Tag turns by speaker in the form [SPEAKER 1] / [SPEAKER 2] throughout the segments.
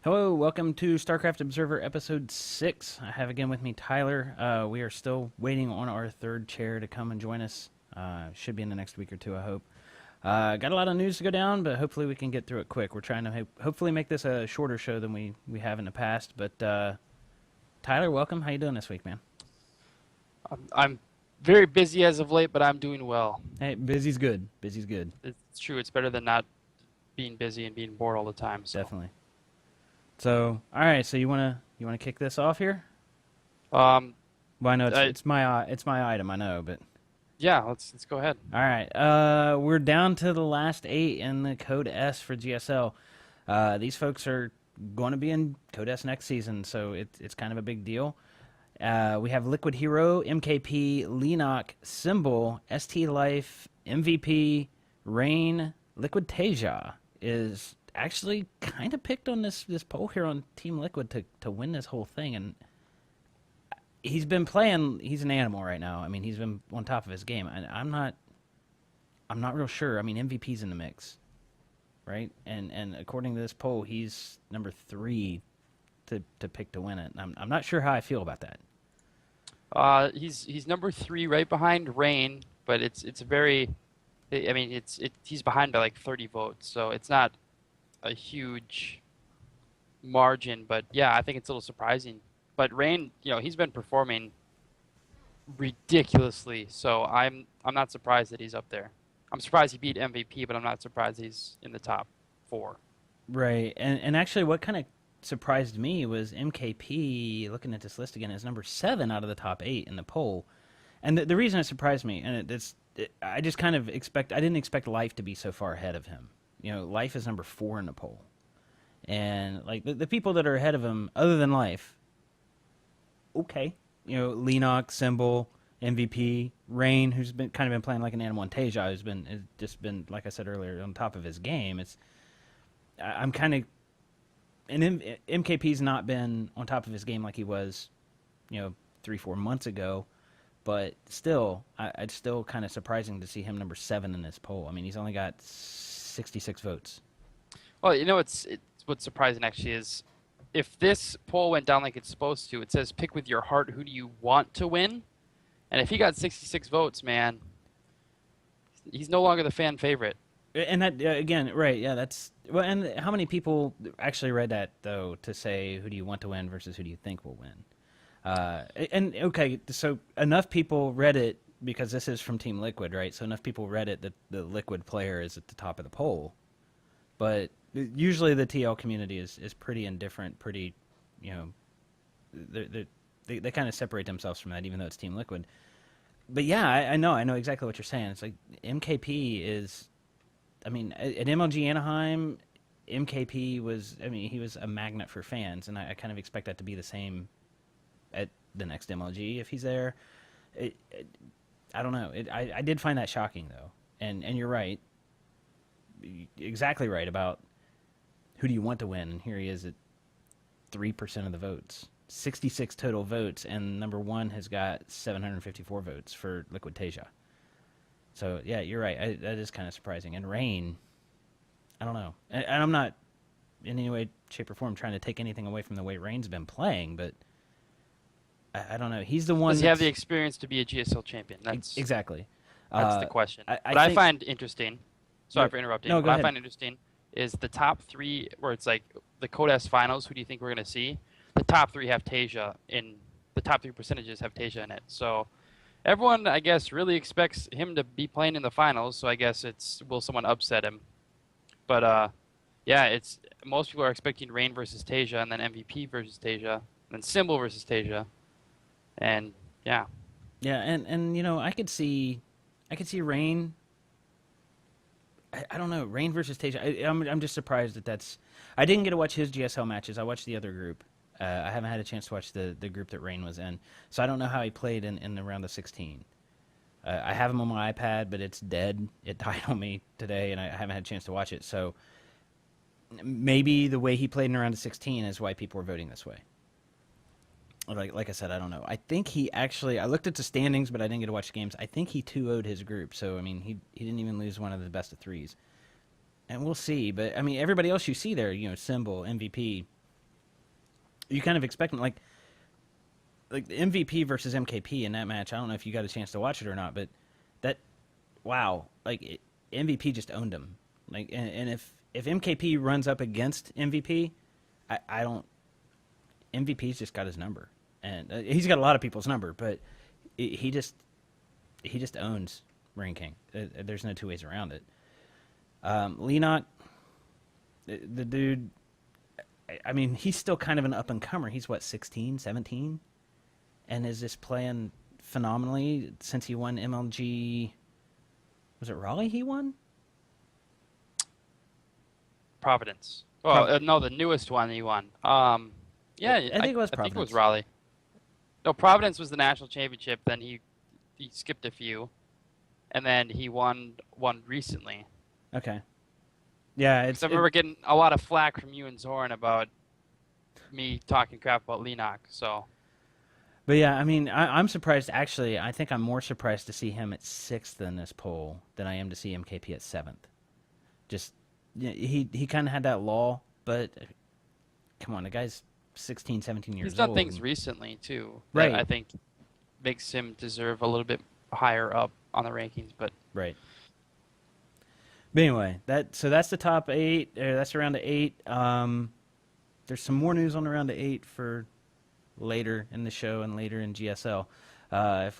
[SPEAKER 1] Hello, welcome to StarCraft Observer Episode 6. I have again with me Tyler. We are still waiting on our third chair to come and join us. Should be in the next week or two, I hope. Got a lot of news to go down, but hopefully we can get through it quick. We're trying to hopefully make this a shorter show than we have in the past. But Tyler, welcome. How you doing this week, man?
[SPEAKER 2] I'm very busy as of late, but I'm doing well.
[SPEAKER 1] Hey, busy's good. Busy's good.
[SPEAKER 2] It's true. It's better than not being busy and being bored all the time. So,
[SPEAKER 1] Definitely. So, all right. So you wanna kick this off here?
[SPEAKER 2] um,
[SPEAKER 1] Well, I know
[SPEAKER 2] I,
[SPEAKER 1] it's my item. I know, but
[SPEAKER 2] yeah, let's go ahead.
[SPEAKER 1] all right. We're down to the last 8 in the Code S for GSL. These folks are going to be in Code S next season, so it's kind of a big deal. We have Liquid Hero, MKP, Lenok, Symbol, ST Life, MVP, Rain, Liquid Teja is actually kind of picked on this poll here on Team Liquid to win this whole thing, and he's been playing. He's an animal right now. I mean, he's been on top of his game, and I'm not real sure. I mean, MVP's in the mix, right? And according to this poll, he's number 3 to pick to win it. I'm not sure how I feel about that.
[SPEAKER 2] He's number 3, right behind Rain, but it's a very, I mean, he's behind by like 30 votes, so it's not a huge margin. But yeah, I think it's a little surprising. But Rain, he's been performing ridiculously, so I'm not surprised that he's up there. I'm surprised he beat MVP, but I'm not surprised he's in the top 4.
[SPEAKER 1] Right, and actually, what kind of surprised me was MKP. Looking at this list again, is number 7 out of the top 8 in the poll, and the reason it surprised me, and I just kind of I didn't expect Life to be so far ahead of him. Life is number 4 in the poll, and like the people that are ahead of him, other than Life, okay, Lenok, Symbol, MVP, Rain, who's been kind of been playing like an animal, and Teja, has just been, like I said earlier, on top of his game. I'm kind of, and MKP's not been on top of his game like he was, 3-4 months ago, but still, it's still kind of surprising to see him number 7 in this poll. I mean, he's only got 66 votes.
[SPEAKER 2] Well, what's surprising actually is if this poll went down like it's supposed to, it says pick with your heart who do you want to win, and if he got 66 votes, man, he's no longer the fan favorite.
[SPEAKER 1] And that again, right? Yeah, that's well. And how many people actually read that though to say who do you want to win versus who do you think will win? And okay, so enough people read it because this is from Team Liquid, right? So enough people read it that the Liquid player is at the top of the poll. But usually the TL community is pretty indifferent, pretty, you know, they kind of separate themselves from that, even though it's Team Liquid. But yeah, I know exactly what you're saying. It's like MKP is. I mean, at MLG Anaheim, MKP was, I mean, he was a magnet for fans, and I kind of expect that to be the same at the next MLG if he's there. I don't know. I did find that shocking, though. And you're right. Exactly right about who do you want to win, and here he is at 3% of the votes. 66 total votes, and number 1 has got 754 votes for Liquid Teja. So, yeah, you're right. That is kind of surprising. And Rain, I don't know. And I'm not in any way, shape, or form trying to take anything away from the way Rain's been playing, but I don't know. He's the one
[SPEAKER 2] Does he have the experience to be a GSL champion?
[SPEAKER 1] Exactly.
[SPEAKER 2] That's the question.
[SPEAKER 1] I
[SPEAKER 2] What I
[SPEAKER 1] think...
[SPEAKER 2] find interesting, sorry for interrupting,
[SPEAKER 1] No,
[SPEAKER 2] what
[SPEAKER 1] go
[SPEAKER 2] I
[SPEAKER 1] ahead.
[SPEAKER 2] find interesting is the top 3, where it's like the Code S Finals, who do you think we're going to see? The top 3 have Teja in, the top 3 percentages have Teja in it. So everyone, I guess, really expects him to be playing in the finals, so I guess it's, will someone upset him? But yeah, it's, most people are expecting Rain versus Teja, and then MVP versus Teja, and then Symbol versus Teja, and yeah.
[SPEAKER 1] Yeah, and I could see Rain. I don't know, Rain versus Teja. I'm just surprised that's. I didn't get to watch his GSL matches. I watched the other group. I haven't had a chance to watch the group that Rain was in, so I don't know how he played in the round of 16. I have him on my iPad, but it's dead. It died on me today, and I haven't had a chance to watch it. So maybe the way he played in the round of 16 is why people are voting this way. Like I said, I don't know. I think he actually. I looked at the standings, but I didn't get to watch the games. I think he 2-0'd his group, so I mean he didn't even lose one of the best of threes. And we'll see. But I mean everybody else you see there, Symbol, MVP. you kind of expect like the MVP versus MKP in that match. I don't know if you got a chance to watch it or not, but that wow, MVP just owned him. Like, and if MKP runs up against MVP, I don't. MVP's just got his number, and he's got a lot of people's number, but he just owns Rain King. There's no two ways around it. Lenot, the dude. I mean, he's still kind of an up and comer. He's what, 16, 17, and is just playing phenomenally since he won MLG. Was it Raleigh he won?
[SPEAKER 2] Providence. Well, no, the newest one he won. Yeah,
[SPEAKER 1] I think it was Providence.
[SPEAKER 2] I think it was Raleigh. No, Providence was the national championship. Then he skipped a few, and then he won one recently.
[SPEAKER 1] Okay. Yeah,
[SPEAKER 2] I remember getting a lot of flack from you and Zoran about me talking crap about Lenok. So.
[SPEAKER 1] But yeah, I mean, I'm surprised. Actually, I think I'm more surprised to see him at 6th in this poll than I am to see MKP at 7th. Just he kind of had that lull, but come on, the guy's 16, 17 years old.
[SPEAKER 2] He's done things recently too,
[SPEAKER 1] right?
[SPEAKER 2] That I think makes him deserve a little bit higher up on the rankings, but
[SPEAKER 1] right. But anyway, that's the top 8. That's around the 8. There's some more news on around the 8 for later in the show and later in GSL,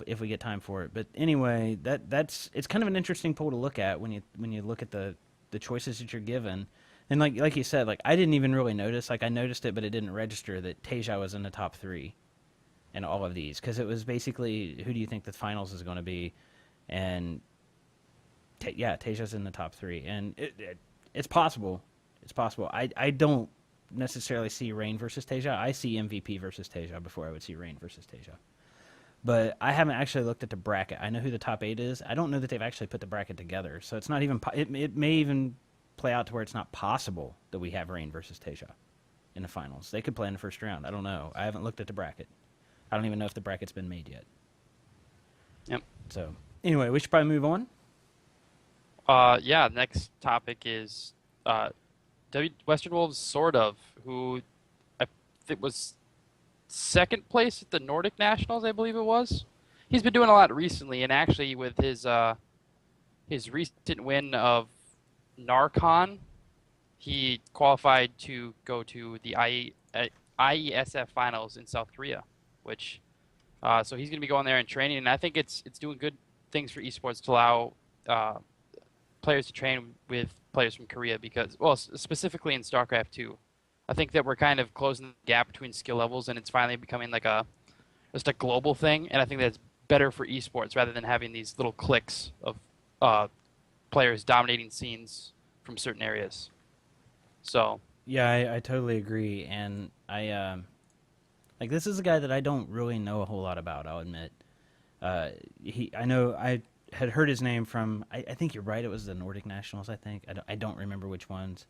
[SPEAKER 1] if we get time for it. But anyway, it's kind of an interesting poll to look at when you look at the choices that you're given. And like you said, like I didn't even really notice. Like I noticed it, but it didn't register that THOR was in the top 3 in all of these, because it was basically who do you think the finals is going to be, and THOR's in the top 3, and it's possible. It's possible. I don't necessarily see Rain versus THOR. I see MVP versus THOR before I would see Rain versus THOR. But I haven't actually looked at the bracket. I know who the top 8 is. I don't know that they've actually put the bracket together, so it's not even. It may even play out to where it's not possible that we have Rain versus THOR in the finals. They could play in the first round. I don't know. I haven't looked at the bracket. I don't even know if the bracket's been made yet.
[SPEAKER 2] Yep.
[SPEAKER 1] So anyway, we should probably move on.
[SPEAKER 2] Yeah. Next topic is Western Wolves SortOF, who I think was 2nd place at the Nordic Nationals, I believe it was. He's been doing a lot recently, and actually with his recent win of Narcon, he qualified to go to the IESF Finals in South Korea, which so he's going to be going there and training, and I think it's doing good things for esports to allow players to train with players from Korea, because, well, specifically in Starcraft 2, I think that we're kind of closing the gap between skill levels, and it's finally becoming like just a global thing, and I think that's better for esports rather than having these little cliques of players dominating scenes from certain areas. So
[SPEAKER 1] yeah, I totally agree, and I like this is a guy that I don't really know a whole lot about. I'll admit. I know I had heard his name from. I think you're right. It was the Nordic Nationals. I think I don't remember which ones.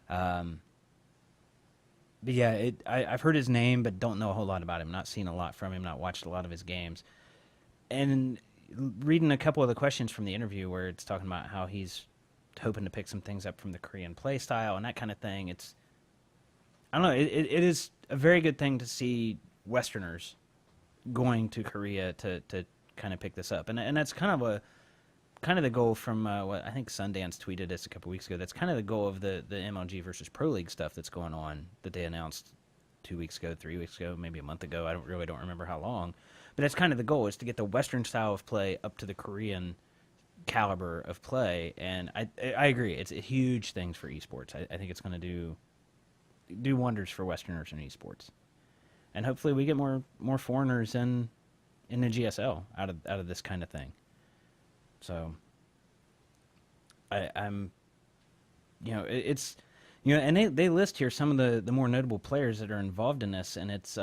[SPEAKER 1] But yeah, I've heard his name, but don't know a whole lot about him. Not seen a lot from him. Not watched a lot of his games. And reading a couple of the questions from the interview where it's talking about how he's hoping to pick some things up from the Korean play style and that kind of thing. I don't know. It is a very good thing to see Westerners going to Korea to kind of pick this up, and that's kind of the goal from what I think Sundance tweeted this a couple weeks ago. That's kind of the goal of the MLG versus Pro League stuff that's going on that they announced 2 weeks ago, 3 weeks ago, maybe a month ago. I don't remember how long, but that's kind of the goal, is to get the Western style of play up to the Korean caliber of play. And I agree, it's a huge thing for esports. I think it's going to do wonders for Westerners in esports, and hopefully we get more foreigners in the GSL out of this kind of thing. So I'm, it's, and they list here some of the more notable players that are involved in this, and it's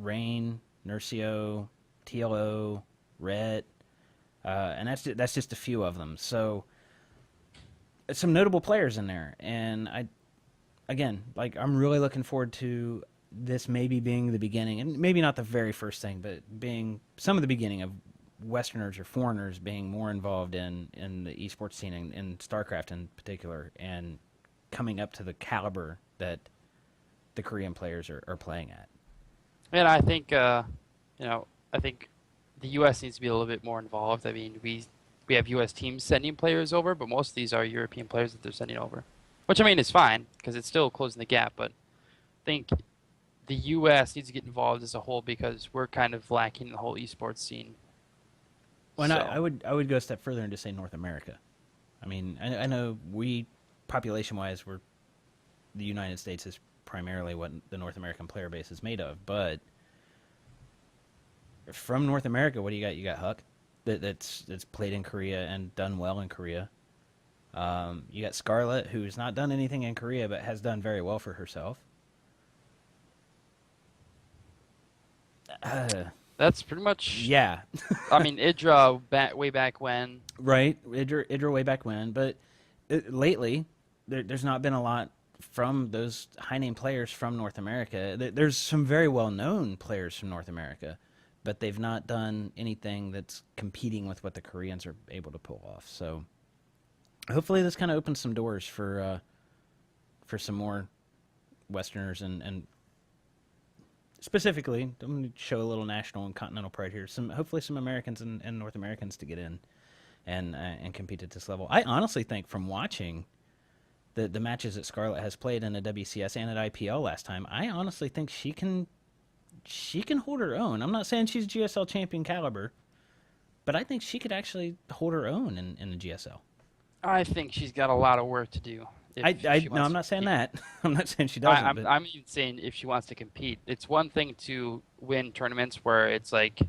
[SPEAKER 1] Rain, Nurcio, TLO, Ret, and that's just a few of them. So it's some notable players in there, and I'm really looking forward to this maybe being the beginning, and maybe not the very first thing, but being some of the beginning of Westerners or foreigners being more involved in the esports scene, in StarCraft in particular, and coming up to the caliber that the Korean players are playing at.
[SPEAKER 2] And I think, I think the U.S. needs to be a little bit more involved. I mean, we have U.S. teams sending players over, but most of these are European players that they're sending over, which I mean is fine because it's still closing the gap. But I think the U.S. needs to get involved as a whole because we're kind of lacking the whole esports scene.
[SPEAKER 1] Well, and
[SPEAKER 2] So
[SPEAKER 1] I would go a step further and just say North America. I mean, I know population-wise, the United States is primarily what the North American player base is made of, but from North America, what do you got? You got Huck, that's played in Korea and done well in Korea. You got Scarlett, who's not done anything in Korea, but has done very well for herself.
[SPEAKER 2] that's pretty much.
[SPEAKER 1] Yeah,
[SPEAKER 2] I mean, Idra way back when.
[SPEAKER 1] right. Idra way back when, but lately there's not been a lot from those high name players from North America. There's some very well known players from North America, but they've not done anything that's competing with what the Koreans are able to pull off. So hopefully this kind of opens some doors for some more Westerners and specifically, I'm going to show a little national and continental pride here. Hopefully some Americans and North Americans to get in and compete at this level. I honestly think from watching the matches that Scarlett has played in the WCS and at IPL last time, I honestly think she can hold her own. I'm not saying she's GSL champion caliber, but I think she could actually hold her own in the GSL.
[SPEAKER 2] I think she's got a lot of work to do.
[SPEAKER 1] No, I'm not saying that. I'm not saying she doesn't.
[SPEAKER 2] I'm even saying if she wants to compete. It's one thing to win tournaments where it's like,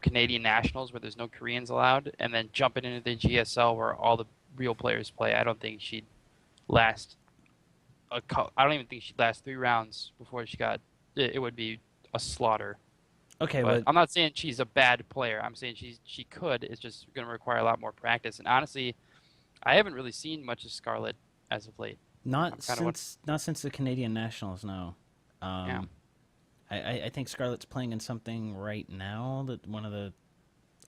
[SPEAKER 2] Canadian nationals where there's no Koreans allowed, and then jumping into the GSL where all the real players play. I don't think she'd last. I don't even think she'd last 3 rounds before she got. It would be a slaughter.
[SPEAKER 1] Okay,
[SPEAKER 2] but I'm not saying she's a bad player. I'm saying she could. It's just going to require a lot more practice. And honestly, I haven't really seen much of Scarlett as of late.
[SPEAKER 1] Not since the Canadian Nationals, no.
[SPEAKER 2] Yeah.
[SPEAKER 1] I think Scarlett's playing in something right now, that one of the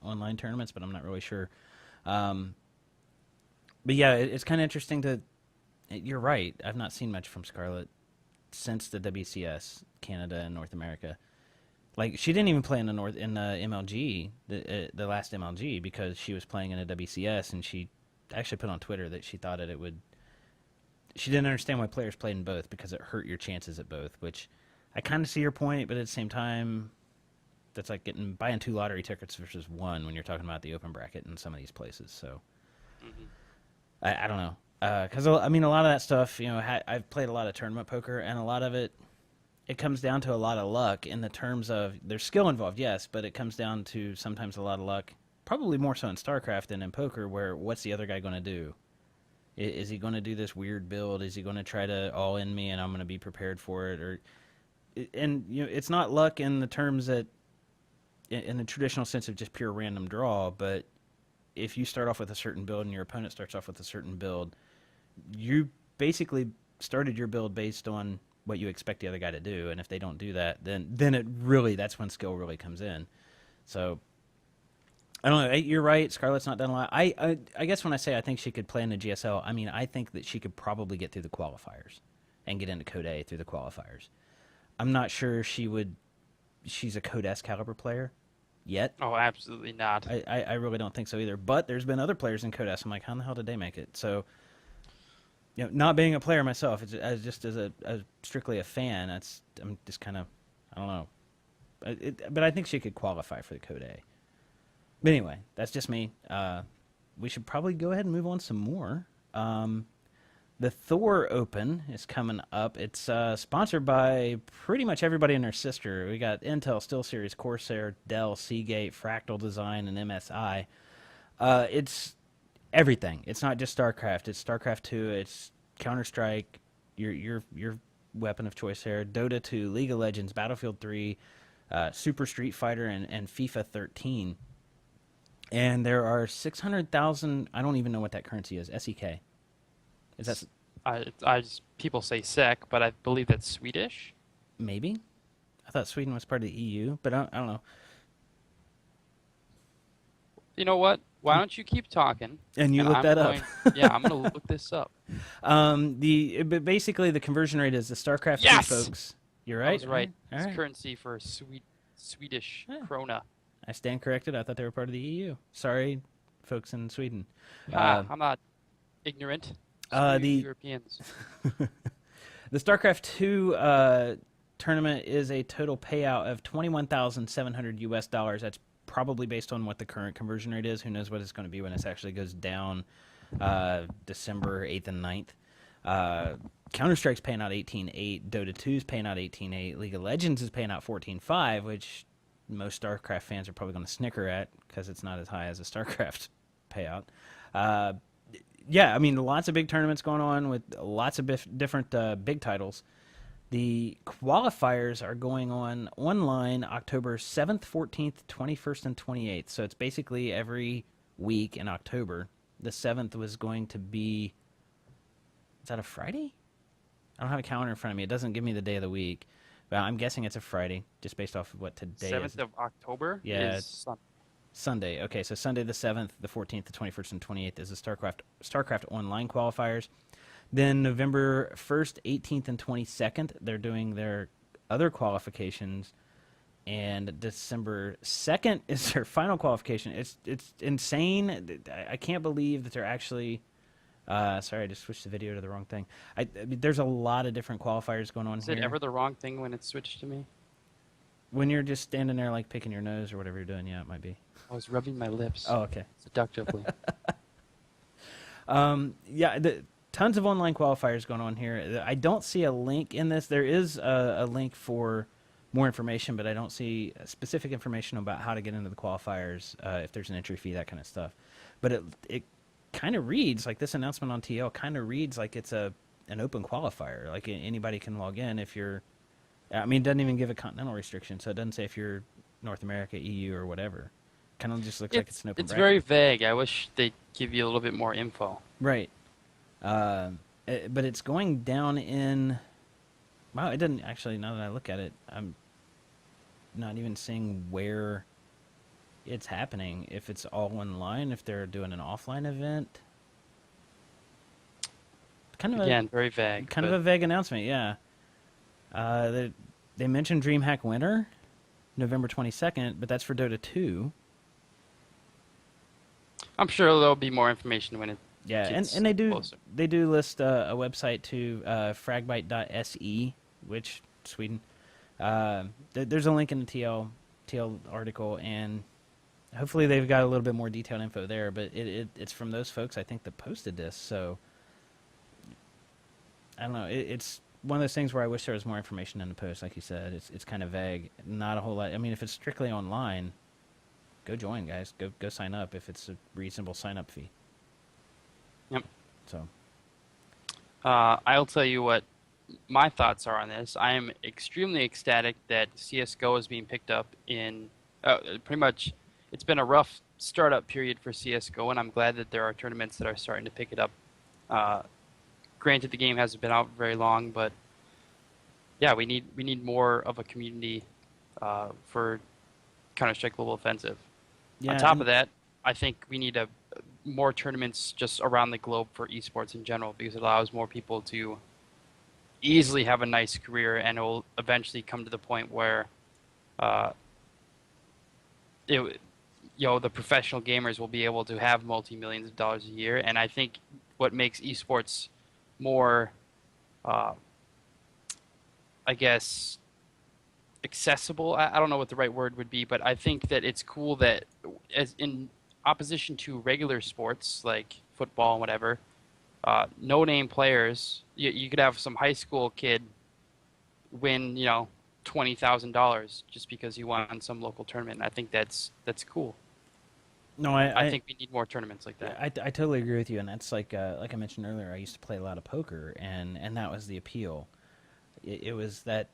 [SPEAKER 1] online tournaments, but I'm not really sure. But yeah, it's kind of interesting you're right. I've not seen much from Scarlett since the WCS, Canada and North America. Like, she didn't even play in the MLG, the last MLG, because she was playing in a WCS, and she actually put on Twitter that she thought it would. She didn't understand why players played in both because it hurt your chances at both, which I kind of see your point, but at the same time, that's like buying 2 lottery tickets versus 1 when you're talking about the open bracket in some of these places. So I don't know, because I mean, a lot of that stuff, I've played a lot of tournament poker, and a lot of it comes down to a lot of luck in the terms of there's skill involved, yes, but it comes down to sometimes a lot of luck, probably more so in Starcraft than in poker, where what's the other guy going to do? Is he going to do this weird build? Is he going to try to all in me and I'm going to be prepared for it? And it's not luck in the terms that, in the traditional sense of just pure random draw, but if you start off with a certain build and your opponent starts off with a certain build, you basically started your build based on what you expect the other guy to do, and if they don't do that, then that's when skill really comes in. So I don't know. You're right. Scarlett's not done a lot. I guess when I say I think she could play in the GSL, I mean I think that she could probably get through the qualifiers and get into Code A through the qualifiers. I'm not sure she's a Code S caliber player yet.
[SPEAKER 2] Oh, absolutely not.
[SPEAKER 1] I really don't think so either. But there's been other players in Code S. I'm like, how in the hell did they make it? So, not being a player myself, as strictly a fan, I'm just kind of, I don't know. But I think she could qualify for the Code A. But anyway, that's just me. We should probably go ahead and move on some more. The THOR Open is coming up. It's sponsored by pretty much everybody and their sister. We got Intel, SteelSeries, Corsair, Dell, Seagate, Fractal Design, and MSI. It's everything. It's not just StarCraft. It's StarCraft 2. It's Counter-Strike, your weapon of choice there. Dota 2, League of Legends, Battlefield 3, Super Street Fighter, and FIFA 13. And there are 600,000. I don't even know what that currency is. SEK. Is that?
[SPEAKER 2] People say SEK, but I believe that's Swedish.
[SPEAKER 1] Maybe. I thought Sweden was part of the EU, but I don't know.
[SPEAKER 2] You know what? Why don't you keep talking?
[SPEAKER 1] And you
[SPEAKER 2] And
[SPEAKER 1] look
[SPEAKER 2] I'm
[SPEAKER 1] that up.
[SPEAKER 2] going. Yeah, I'm gonna look this up.
[SPEAKER 1] But basically the conversion rate is the StarCraft 2
[SPEAKER 2] Yes,
[SPEAKER 1] folks. You're
[SPEAKER 2] I
[SPEAKER 1] right.
[SPEAKER 2] was
[SPEAKER 1] All right.
[SPEAKER 2] right.
[SPEAKER 1] All
[SPEAKER 2] It's
[SPEAKER 1] right.
[SPEAKER 2] currency for Swedish
[SPEAKER 1] Yeah.
[SPEAKER 2] krona.
[SPEAKER 1] I stand corrected. I thought they were part of the EU. Sorry, folks in Sweden.
[SPEAKER 2] Ha! I'm not ignorant. Screw you,
[SPEAKER 1] The
[SPEAKER 2] Europeans.
[SPEAKER 1] the StarCraft 2 tournament is a total payout of $21,700 US. That's probably based on what the current conversion rate is. Who knows what it's going to be when this actually goes down December 8th and 9th. Counter-Strike's paying out 18.8. Dota 2's paying out 18.8. League of Legends is paying out 14.5, which most StarCraft fans are probably going to snicker at because it's not as high as a StarCraft payout. Yeah, I mean, lots of big tournaments going on with lots of different big titles. The qualifiers are going on online October 7th, 14th, 21st, and 28th. So it's basically every week in October. The 7th was going to be. Is that a Friday? I don't have a calendar in front of me. It doesn't give me the day of the week. But I'm guessing it's a Friday, just based off of what today is.
[SPEAKER 2] 7th of October
[SPEAKER 1] Yeah,
[SPEAKER 2] is Sunday.
[SPEAKER 1] Sunday. Okay, so Sunday the 7th, the 14th, the 21st, and 28th is the StarCraft Online qualifiers. Then November 1st, 18th, and 22nd, they're doing their other qualifications. And December 2nd is their final qualification. It's insane. I can't believe that they're actually... sorry, I just switched the video to the wrong thing. I mean, there's a lot of different qualifiers going on
[SPEAKER 2] Is
[SPEAKER 1] here.
[SPEAKER 2] it ever the wrong thing when it's switched to me?
[SPEAKER 1] When you're just standing there like picking your nose or whatever you're doing, yeah, it might be.
[SPEAKER 2] I was rubbing my lips.
[SPEAKER 1] Oh, okay.
[SPEAKER 2] Seductively.
[SPEAKER 1] Yeah, tons of online qualifiers going on here. I don't see a link in this. There is a link for more information, but I don't see specific information about how to get into the qualifiers, if there's an entry fee, that kind of stuff. But it kind of reads like this announcement on TL kind of reads like it's an open qualifier. Like anybody can log in if you're. I mean, it doesn't even give a continental restriction, so it doesn't say if you're North America, EU, or whatever. Kind of just looks like it's an open.
[SPEAKER 2] It's very vague. I wish they'd give you a little bit more info.
[SPEAKER 1] Right. But it's going down in. Wow, it doesn't actually. Now that I look at it, I'm not even seeing where it's happening. If it's all online, if they're doing an offline event. Kind of
[SPEAKER 2] Again, very vague.
[SPEAKER 1] Kind of a vague announcement, yeah. They mentioned DreamHack Winter, November 22nd, but that's for Dota 2.
[SPEAKER 2] I'm sure there'll be more information when it gets
[SPEAKER 1] and
[SPEAKER 2] closer.
[SPEAKER 1] They do list a website to fragbite.se, which Sweden. There's a link in the TL article, and hopefully they've got a little bit more detailed info there. But it's from those folks, I think, that posted this. So I don't know. It's one of those things where I wish there was more information in the post. Like you said, it's kind of vague. Not a whole lot. I mean, if it's strictly online, go join, guys. Go sign up if it's a reasonable sign-up fee.
[SPEAKER 2] Yep.
[SPEAKER 1] So.
[SPEAKER 2] I'll tell you what my thoughts are on this. I am extremely ecstatic that CSGO is being picked up in pretty much. It's been a rough startup period for CSGO, and I'm glad that there are tournaments that are starting to pick it up. Granted, the game hasn't been out very long, but yeah, we need more of a community for Counter-Strike Global Offensive.
[SPEAKER 1] Yeah,
[SPEAKER 2] On top of that, I think we need more tournaments just around the globe for esports in general, because it allows more people to easily have a nice career, and it will eventually come to the point where the professional gamers will be able to have multi-millions of dollars a year. And I think what makes esports more, I guess, accessible, I don't know what the right word would be, but I think that it's cool that, as in opposition to regular sports like football and whatever, no-name players, you could have some high school kid win, $20,000 just because he won some local tournament. And I think that's cool.
[SPEAKER 1] No,
[SPEAKER 2] I think we need more tournaments like that.
[SPEAKER 1] I totally agree with you, and that's like I mentioned earlier. I used to play a lot of poker, and that was the appeal. It was that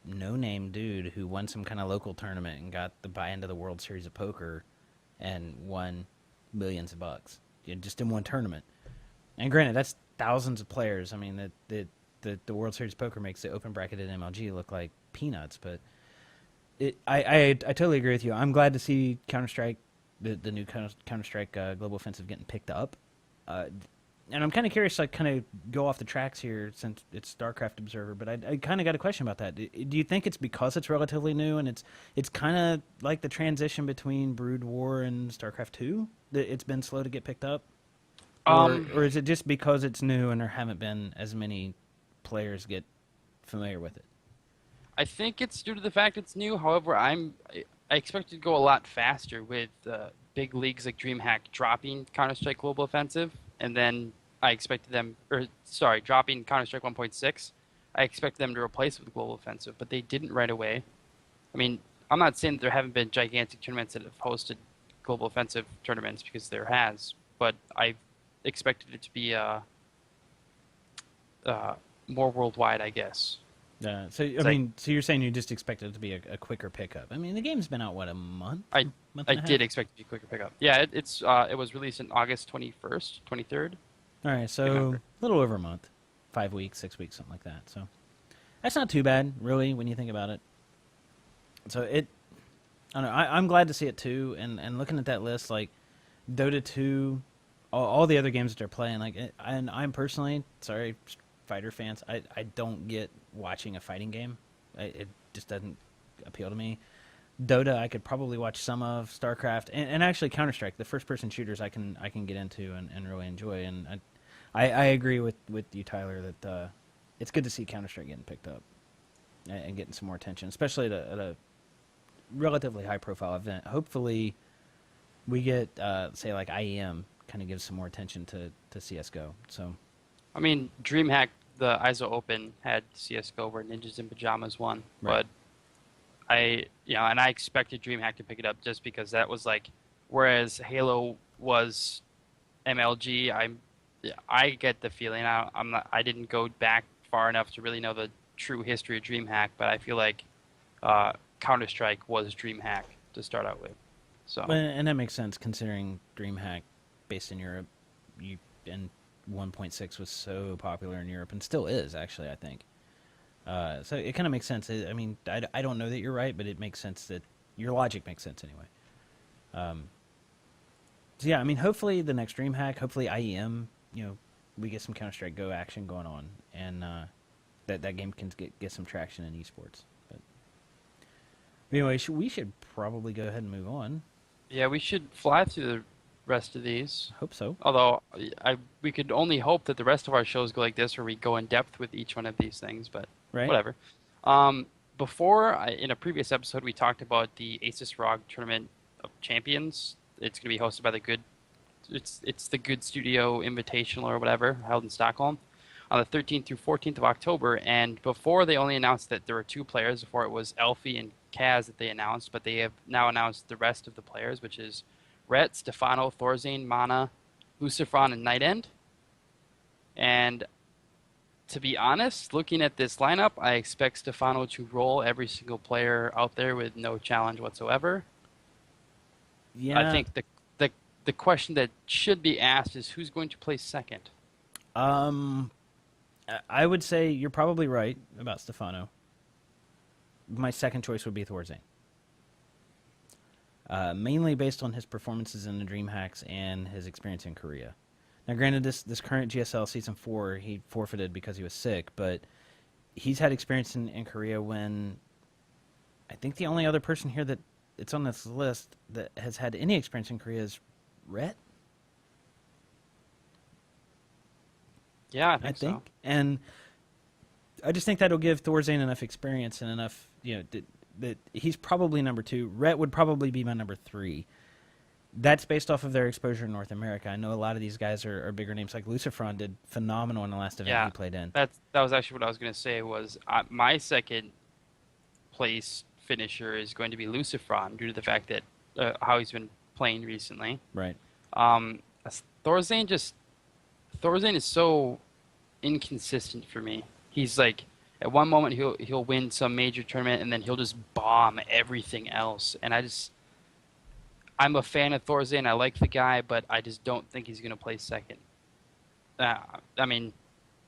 [SPEAKER 1] no-name dude who won some kind of local tournament and got the buy into the World Series of Poker, and won millions of bucks, just in one tournament. And granted, that's thousands of players. I mean, the World Series of Poker makes the open bracketed MLG look like peanuts, but I totally agree with you. I'm glad to see Counter-Strike the new Counter-Strike Global Offensive getting picked up. And I'm kind of curious, like, kind of go off the tracks here since it's Starcraft Observer, but I kind of got a question about that. Do you think it's because it's relatively new and it's kind of like the transition between Brood War and Starcraft 2 that it's been slow to get picked up? Or is it just because it's new and there haven't been as many players get familiar with it?
[SPEAKER 2] I think it's due to the fact it's new. However, I expect it to go a lot faster with big leagues like DreamHack dropping Counter-Strike Global Offensive, and then I expected them, dropping Counter-Strike 1.6. I expected them to replace it with Global Offensive, but they didn't right away. I mean, I'm not saying that there haven't been gigantic tournaments that have hosted Global Offensive tournaments, because there has, but I expected it to be more worldwide, I guess.
[SPEAKER 1] So so you're saying you just expected it to be a quicker pickup? I mean, the game's been out what, a month?
[SPEAKER 2] I
[SPEAKER 1] Month and a half?
[SPEAKER 2] did expect it to be a quicker pickup. Yeah, it was released on August 21st, 23rd.
[SPEAKER 1] All right, so a little over a month, 5 weeks, 6 weeks, something like that. So that's not too bad, really, when you think about it. So I don't know. I'm glad to see it too. And looking at that list, like Dota 2, all the other games that they're playing, like, and I'm personally sorry, fighter fans, I don't get watching a fighting game. It just doesn't appeal to me. Dota, I could probably watch some of. Starcraft, and actually Counter-Strike, the first-person shooters, I can get into and really enjoy. And I agree with you, Tyler, that it's good to see Counter-Strike getting picked up and getting some more attention, especially at a relatively high-profile event. Hopefully, we get say like IEM kind of gives some more attention to CS:GO. So,
[SPEAKER 2] I mean, DreamHack, the ISO Open, had CS:GO where Ninjas in Pajamas won,
[SPEAKER 1] right.
[SPEAKER 2] but and I expected DreamHack to pick it up just because that was like, whereas Halo was MLG, I get the feeling. I didn't go back far enough to really know the true history of DreamHack, but I feel like Counter-Strike was DreamHack to start out with. So,
[SPEAKER 1] and that makes sense considering DreamHack, based in Europe, and 1.6 was so popular in Europe and still is, actually, I think. So it kind of makes sense. I mean, I don't know that you're right, but it makes sense that your logic makes sense anyway. So yeah, I mean, hopefully the next DreamHack, hopefully IEM, we get some Counter-Strike Go action going on, and that game can get some traction in esports. But anyway, we should probably go ahead and move on.
[SPEAKER 2] yeah, we should fly through the rest of these.
[SPEAKER 1] Hope so.
[SPEAKER 2] Although we could only hope that the rest of our shows go like this, where we go in depth with each one of these things. But
[SPEAKER 1] Right.
[SPEAKER 2] whatever. In a previous episode, we talked about the Asus ROG Tournament of Champions. It's going to be hosted by it's the Good Studio Invitational or whatever, held in Stockholm on the 13th through 14th of October. And before, they only announced that there were 2 players. Before, it was Elfie and Kaz that they announced, but they have now announced the rest of the players, which is Rhett, Stefano, Thorzane, Mana, Lucifron, and Night End. And to be honest, looking at this lineup, I expect Stefano to roll every single player out there with no challenge whatsoever.
[SPEAKER 1] Yeah.
[SPEAKER 2] I think the question that should be asked is who's going to place second?
[SPEAKER 1] I would say you're probably right about Stefano. My second choice would be Thorzane. Mainly based on his performances in the DreamHacks and his experience in Korea. Now, granted, this current GSL Season 4, he forfeited because he was sick, but he's had experience in Korea when I think the only other person here that it's on this list that has had any experience in Korea is Rhett.
[SPEAKER 2] Yeah, I
[SPEAKER 1] I
[SPEAKER 2] think so.
[SPEAKER 1] And I just think that'll give Thorzane enough experience and enough, that he's probably number 2. Rhett would probably be my number 3. That's based off of their exposure in North America. I know a lot of these guys are bigger names. Like Lucifron did phenomenal in the last event he played in.
[SPEAKER 2] That was actually what I was going to say. Was my second place finisher is going to be Lucifron due to the fact that how he's been playing recently.
[SPEAKER 1] Right.
[SPEAKER 2] Thorzane is so inconsistent for me. He's like, at one moment he'll win some major tournament and then he'll just bomb everything else. And I'm a fan of Thorzane. I like the guy, but I just don't think he's going to play second. I mean,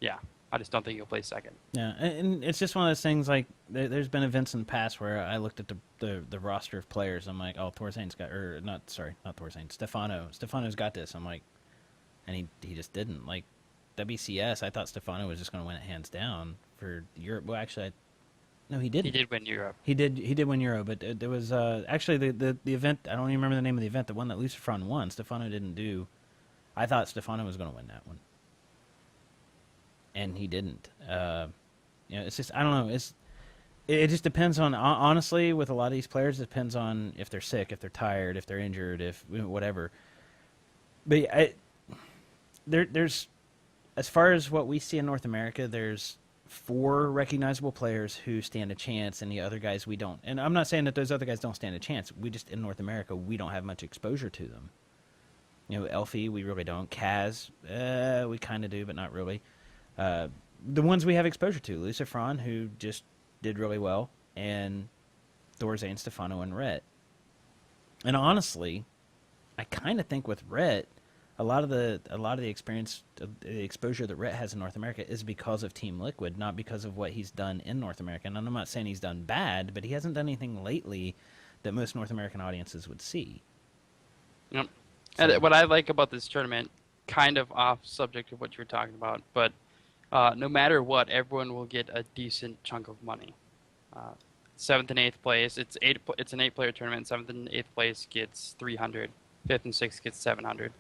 [SPEAKER 2] yeah. I just don't think he'll play second.
[SPEAKER 1] Yeah, and it's just one of those things. Like there's been events in the past where I looked at the roster of players. I'm like, oh, Thor Zane's got, or not, sorry, not Thor Zane, Stefano's got this. I'm like, and he just didn't. Like WCS, I thought Stefano was just going to win it hands down for Europe. Well, actually, no, he didn't.
[SPEAKER 2] He did win Europe.
[SPEAKER 1] He did win Euro, but there was actually the event. I don't even remember the name of the event. The one that Lucifron won, Stefano didn't do. I thought Stefano was going to win that one, and he didn't. It's just I don't know. It just depends on honestly with a lot of these players. It depends on if they're sick, if they're tired, if they're injured, if whatever. But there's as far as what we see in North America, there's 4 recognizable players who stand a chance, and the other guys we don't. And I'm not saying that those other guys don't stand a chance. We just in North America we don't have much exposure to them. Elfie, we really don't. Kaz, we kind of do, but not really. The ones we have exposure to, Lucifron, who just did really well, and Thor Zane, Stefano, and Rhett. And honestly, I kind of think with Rhett, a lot of the experience, the exposure that Rhett has in North America is because of Team Liquid, not because of what he's done in North America. And I'm not saying he's done bad, but he hasn't done anything lately that most North American audiences would see.
[SPEAKER 2] Yep.
[SPEAKER 1] So,
[SPEAKER 2] And what I like about this tournament, kind of off subject of what you were talking about, but no matter what, everyone will get a decent chunk of money. 7th and 8th place, it's an 8-player tournament. 7th and 8th place gets 300. 5th and 6th gets 700.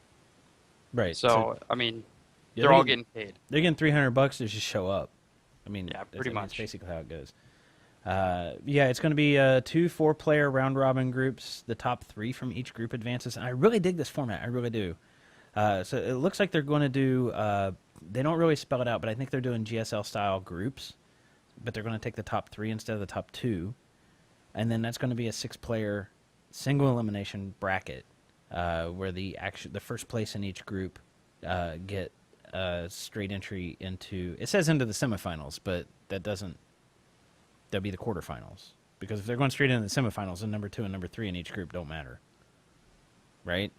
[SPEAKER 1] right.
[SPEAKER 2] So I mean,
[SPEAKER 1] yeah,
[SPEAKER 2] they're all getting paid.
[SPEAKER 1] They're getting $300 to just show up. I mean,
[SPEAKER 2] Yeah, pretty much.
[SPEAKER 1] That's basically how it goes. Yeah, it's going to be 2 4-player round-robin groups. The top 3 from each group advances. And I really dig this format. I really do. So it looks like they're going to do, they don't really spell it out, but I think they're doing GSL-style groups. But they're going to take the top 3 instead of the top 2. And then that's going to be a 6-player single elimination bracket where the first place in each group get straight entry into, it says into the semifinals, but that doesn't, that'll be the quarterfinals. Because if they're going straight into the semifinals, then number 2 and number 3 in each group don't matter. Right?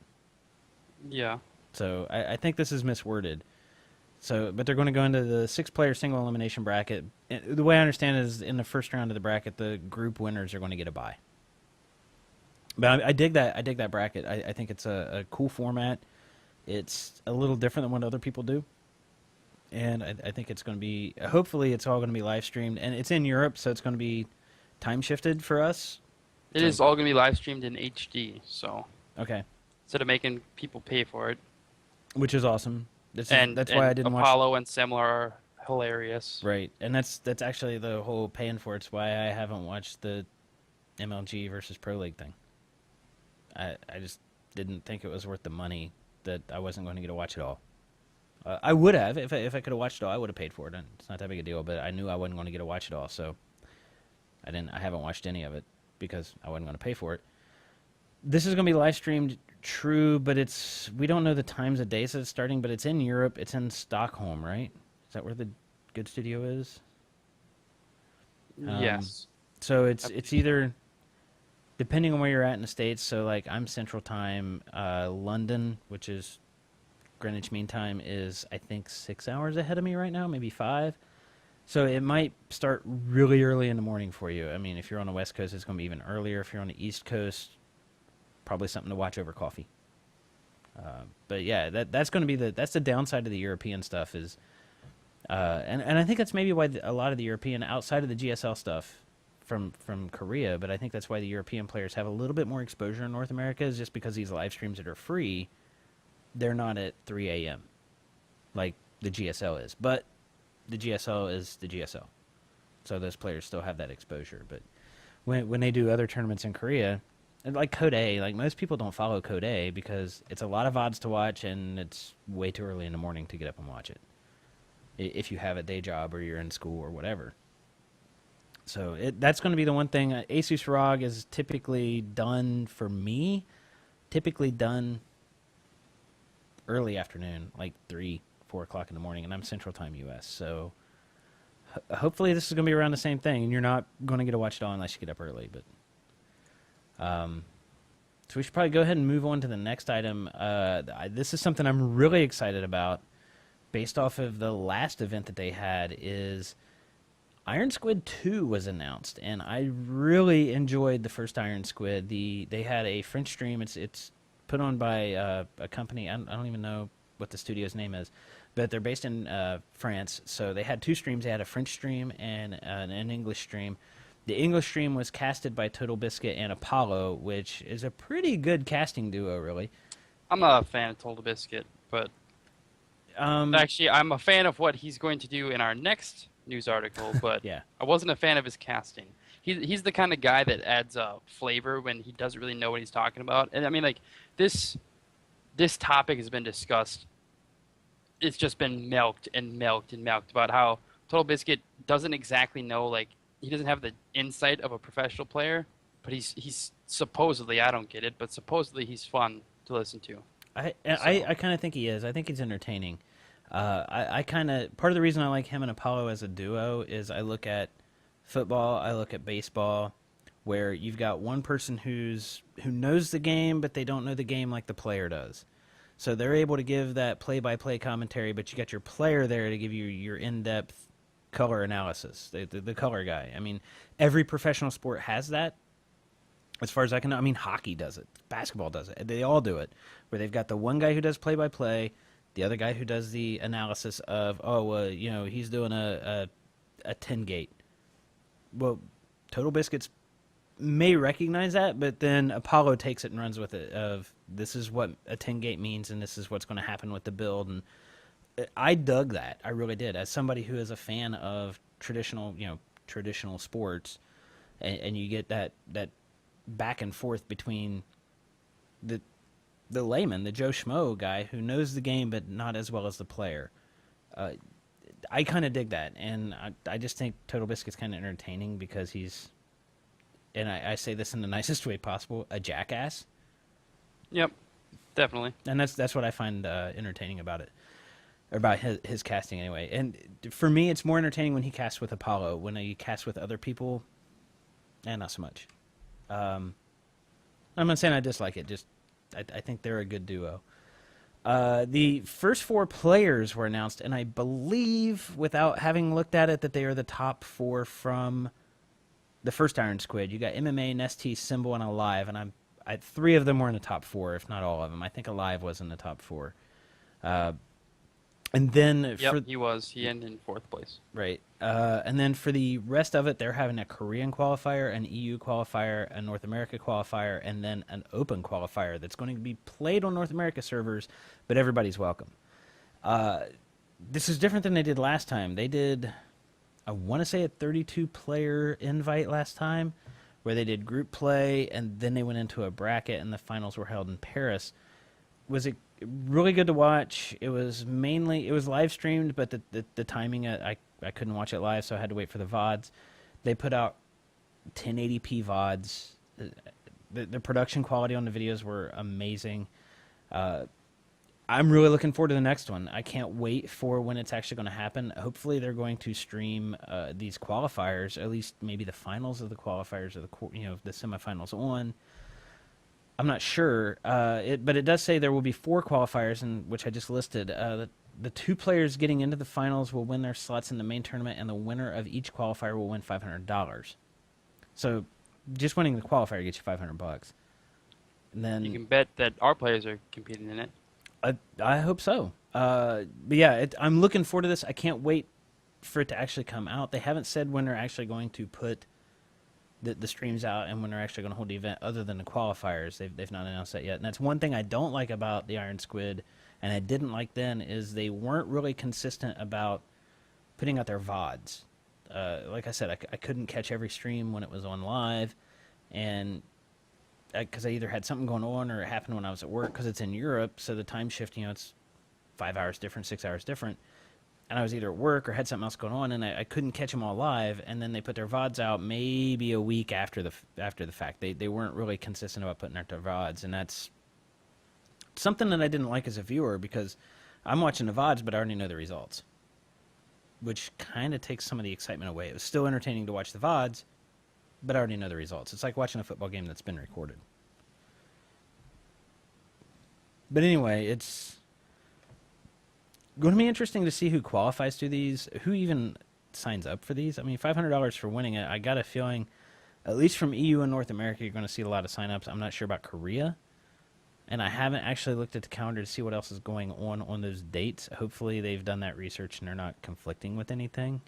[SPEAKER 2] Yeah.
[SPEAKER 1] So I think this is misworded. So, but they're going to go into the 6-player single elimination bracket. The way I understand it is in the first round of the bracket, the group winners are going to get a bye. But I dig that. I dig that bracket. I think it's a cool format. It's a little different than what other people do. And I think it's going to be, hopefully it's all going to be live streamed. And it's in Europe, so it's going to be time shifted for us.
[SPEAKER 2] It is all going to be live streamed in HD, so.
[SPEAKER 1] Okay.
[SPEAKER 2] Instead of making people pay for it.
[SPEAKER 1] Which is awesome. That's why I didn't watch.
[SPEAKER 2] Apollo and Semler are hilarious.
[SPEAKER 1] Right, and that's actually the whole paying for it's why I haven't watched the MLG versus Pro League thing. I just didn't think it was worth the money that I wasn't going to get to watch it all. I would have if I could have watched it all. I would have paid for it. And it's not that big a deal, but I knew I wasn't going to get to watch it all, so I didn't. I haven't watched any of it because I wasn't going to pay for it. This is going to be live streamed, true, but we don't know the times of days that it's starting, but it's in Europe. It's in Stockholm, right? Is that where the good studio is?
[SPEAKER 2] Yes.
[SPEAKER 1] So it's either, depending on where you're at in the States, so like I'm Central Time, London, which is Greenwich Mean Time, is I think 6 hours ahead of me right now, maybe 5. So it might start really early in the morning for you. I mean, if you're on the West Coast, it's going to be even earlier. If you're on the East Coast, probably something to watch over coffee. But yeah, that's going to be that's the downside of the European stuff is, and I think that's maybe why a lot of the European outside of the GSL stuff from Korea, but I think that's why the European players have a little bit more exposure in North America is just because these live streams that are free, they're not at 3 a.m. like the GSL is, but the GSL is the GSL, so those players still have that exposure. But when they do other tournaments in Korea. And like Code A, like most people don't follow Code A because it's a lot of odds to watch and it's way too early in the morning to get up and watch it. If you have a day job or you're in school or whatever. So that's going to be the one thing. Asus ROG is typically done for me, typically done early afternoon, like 3, 4 o'clock in the morning, and I'm Central Time U.S. So hopefully this is going to be around the same thing, and you're not going to get to watch it all unless you get up early, but... So we should probably go ahead and move on to the next item. This is something I'm really excited about based off of the last event that they had, is Ironsquid II was announced, and I really enjoyed the first Ironsquid. They had a French stream. It's put on by a company. I don't even know what the studio's name is, but they're based in France. So they had two streams. They had a French stream and an English stream. The English stream was casted by TotalBiscuit and Apollo, which is a pretty good casting duo, really.
[SPEAKER 2] I'm not a fan of TotalBiscuit, but actually, I'm a fan of what he's going to do in our next news article, but
[SPEAKER 1] Yeah.
[SPEAKER 2] I wasn't a fan of his casting. He's the kind of guy that adds flavor when he doesn't really know what he's talking about. And I mean, like, this topic has been discussed. It's just been milked and milked and milked about how TotalBiscuit doesn't exactly know, like, he doesn't have the insight of a professional player, but he's supposedly, I don't get it, but supposedly he's fun to listen to.
[SPEAKER 1] I kind of think he is. I think he's entertaining. I kind of, part of the reason I like him and Apollo as a duo is I look at football, I look at baseball, where you've got one person who knows the game, but they don't know the game like the player does. So they're able to give that play-by-play commentary, but you got your player there to give you your in-depth color analysis, the color guy. I mean, every professional sport has that. As far as I can know, I mean, hockey does it, basketball does it. They all do it, where they've got the one guy who does play-by-play, the other guy who does the analysis of, he's doing a 10 gate. Well, TotalBiscuits may recognize that, but then Apollo takes it and runs with it. Of this is what a 10 gate means, and this is what's going to happen with the build. And I dug that. I really did. As somebody who is a fan of traditional sports, and you get that back and forth between the layman, the Joe Schmo guy who knows the game but not as well as the player. I kind of dig that, and I just think TotalBiscuit's kind of entertaining because he's, and I say this in the nicest way possible, a jackass.
[SPEAKER 2] Yep, definitely.
[SPEAKER 1] And that's what I find entertaining about it, or about his casting anyway. And for me, it's more entertaining when he casts with Apollo. When he casts with other people, not so much. I'm not saying I dislike it. Just I think they're a good duo. The first 4 players were announced, and I believe, without having looked at it, that they are the top 4 from the first Ironsquid. You got MMA, Nestea, Symbol, and Alive, and 3 of them were in the top 4, if not all of them. I think Alive was in the top 4. And then
[SPEAKER 2] he was. He ended in 4th place.
[SPEAKER 1] Right. And then for the rest of it, they're having a Korean qualifier, an EU qualifier, a North America qualifier, and then an Open qualifier that's going to be played on North America servers, but everybody's welcome. This is different than they did last time. They did, I want to say, a 32-player invite last time, where they did group play, and then they went into a bracket, and the finals were held in Paris. Was it really good to watch? It was live streamed, but the timing, I couldn't watch it live, so I had to wait for the VODs. They put out 1080p VODs. The production quality on the videos were amazing. I'm really looking forward to the next one. I can't wait for when it's actually going to happen. Hopefully they're going to stream these qualifiers, at least maybe the finals of the qualifiers, or the semifinals on. I'm not sure, but it does say there will be 4 qualifiers, which I just listed. The 2 players getting into the finals will win their slots in the main tournament, and the winner of each qualifier will win $500. So, just winning the qualifier gets you $500. And then
[SPEAKER 2] you can bet that our players are competing in it.
[SPEAKER 1] I hope so. But yeah, I'm looking forward to this. I can't wait for it to actually come out. They haven't said when they're actually going to put the streams out and when they're actually going to hold the event, other than the qualifiers. They've not announced that yet. And that's one thing I don't like about the Ironsquid, and I didn't like then, is they weren't really consistent about putting out their VODs. Like I said, I couldn't catch every stream when it was on live, and because I either had something going on or it happened when I was at work, because it's in Europe, so the time shift, it's 5 hours different, 6 hours different. And I was either at work or had something else going on, and I couldn't catch them all live. And then they put their VODs out maybe a week after the fact. They weren't really consistent about putting out their VODs, and that's something that I didn't like as a viewer, because I'm watching the VODs, but I already know the results, which kind of takes some of the excitement away. It was still entertaining to watch the VODs, but I already know the results. It's like watching a football game that's been recorded. But anyway, going to be interesting to see who qualifies to these, who even signs up for these. I mean, $500 for winning it. I got a feeling, at least from EU and North America, you're going to see a lot of signups. I'm not sure about Korea, and I haven't actually looked at the calendar to see what else is going on those dates. Hopefully, they've done that research and they're not conflicting with anything.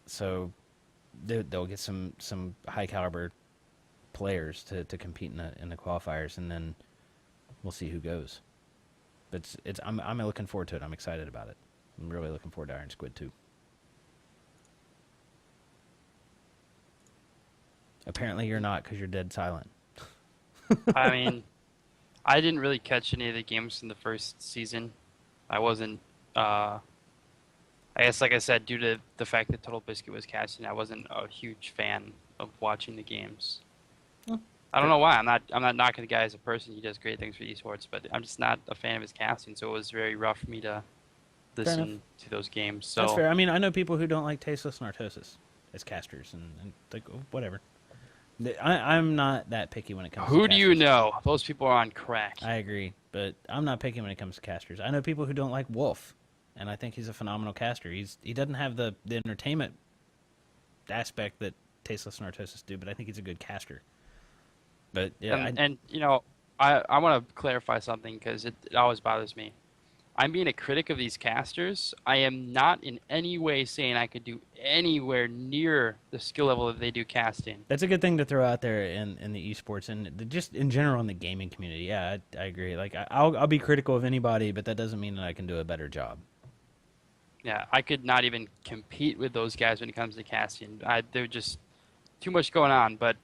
[SPEAKER 1] So they'll get some high caliber players to compete in the qualifiers, and then we'll see who goes. But I'm looking forward to it. I'm excited about it. I'm really looking forward to Ironsquid II. Apparently you're not, because you're dead silent.
[SPEAKER 2] I mean, I didn't really catch any of the games from the first season. I wasn't. I guess, like I said, due to the fact that TotalBiscuit was casting, I wasn't a huge fan of watching the games.
[SPEAKER 1] Well,
[SPEAKER 2] I don't know why. I'm not knocking the guy as a person. He does great things for esports, but I'm just not a fan of his casting. So it was very rough for me to listen to those games. So
[SPEAKER 1] that's fair. I mean, I know people who don't like Tasteless and Artosis as casters, and like, whatever. I'm not that picky when it comes to
[SPEAKER 2] who
[SPEAKER 1] casters.
[SPEAKER 2] do you know? Those people are on crack.
[SPEAKER 1] I agree, but I'm not picky when it comes to casters. I know people who don't like Wolf, and I think he's a phenomenal caster. He doesn't have the entertainment aspect that Tasteless and Artosis do, but I think he's a good caster. But yeah,
[SPEAKER 2] And you know, I want to clarify something because it always bothers me. I'm being a critic of these casters. I am not in any way saying I could do anywhere near the skill level that they do casting.
[SPEAKER 1] that's a good thing to throw out there in the esports and just in general in the gaming community. Yeah, I agree. Like I'll be critical of anybody, but that doesn't mean that I can do a better job.
[SPEAKER 2] Yeah, I could not even compete with those guys when it comes to casting. They're just too much going on. But